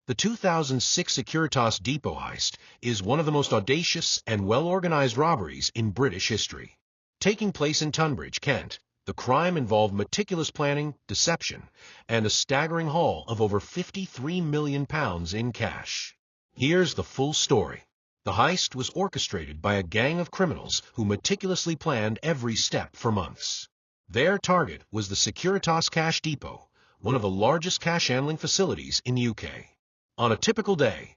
The 2006 Securitas depot heist is one of the most audacious and well-organized robberies in British history. Taking place in Tunbridge, Kent, the crime involved meticulous planning, deception, and a staggering haul of over £53 million in cash. Here's the full story. The heist was orchestrated by a gang of criminals who meticulously planned every step for months. Their target was the Securitas Cash Depot, one of the largest cash handling facilities in the UK. On a typical day,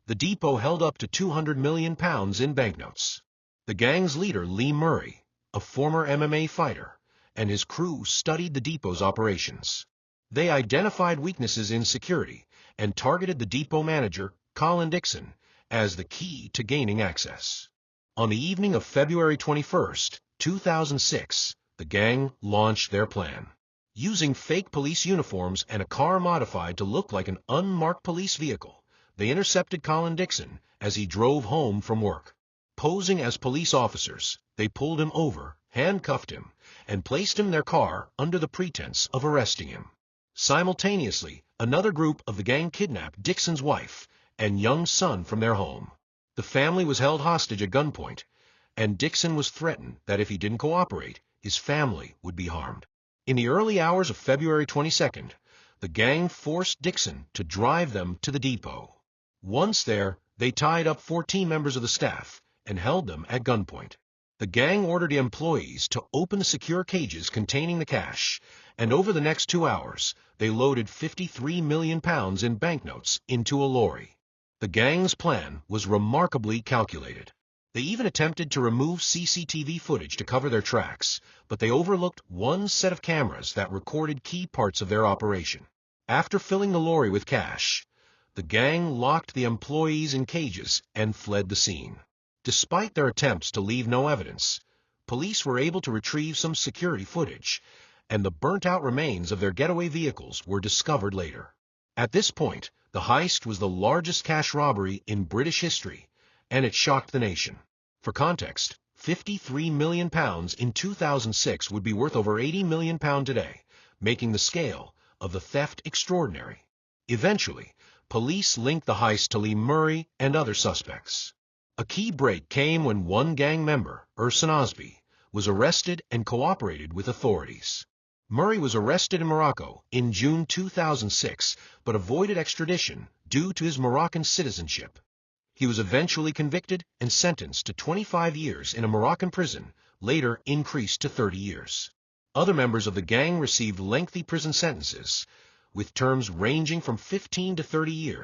the depot held up to £200 million in banknotes. The gang's leader, Lee Murray, a former MMA fighter, and his crew studied the depot's operations. They identified weaknesses in security and targeted the depot manager, Colin Dixon, as the key to gaining access. On the evening of February 21, 2006, the gang launched their plan. Using fake police uniforms and a car modified to look like an unmarked police vehicle, they intercepted Colin Dixon as he drove home from work. Posing as police officers, they pulled him over, handcuffed him, and placed him in their car under the pretense of arresting him. Simultaneously, another group of the gang kidnapped Dixon's wife and young son from their home. The family was held hostage at gunpoint, and Dixon was threatened that if he didn't cooperate, his family would be harmed. In the early hours of February 22nd, the gang forced Dixon to drive them to the depot. Once there, they tied up 14 members of the staff and held them at gunpoint. The gang ordered the employees to open the secure cages containing the cash, and over the next 2 hours, they loaded £53 million in banknotes into a lorry. The gang's plan was remarkably calculated. They even attempted to remove CCTV footage to cover their tracks, but they overlooked one set of cameras that recorded key parts of their operation. After filling the lorry with cash, the gang locked the employees in cages and fled the scene. Despite their attempts to leave no evidence, police were able to retrieve some security footage, and the burnt-out remains of their getaway vehicles were discovered later. At this point, the heist was the largest cash robbery in British history, and it shocked the nation. For context, £53 million in 2006 would be worth over £80 million today, making the scale of the theft extraordinary. Eventually, police linked the heist to Lee Murray and other suspects. A key break came when one gang member, Urson Osby, was arrested and cooperated with authorities. Murray was arrested in Morocco in June 2006, but avoided extradition due to his Moroccan citizenship. He was eventually convicted and sentenced to 25 years in a Moroccan prison, later increased to 30 years. Other members of the gang received lengthy prison sentences, with terms ranging from 15 to 30 years.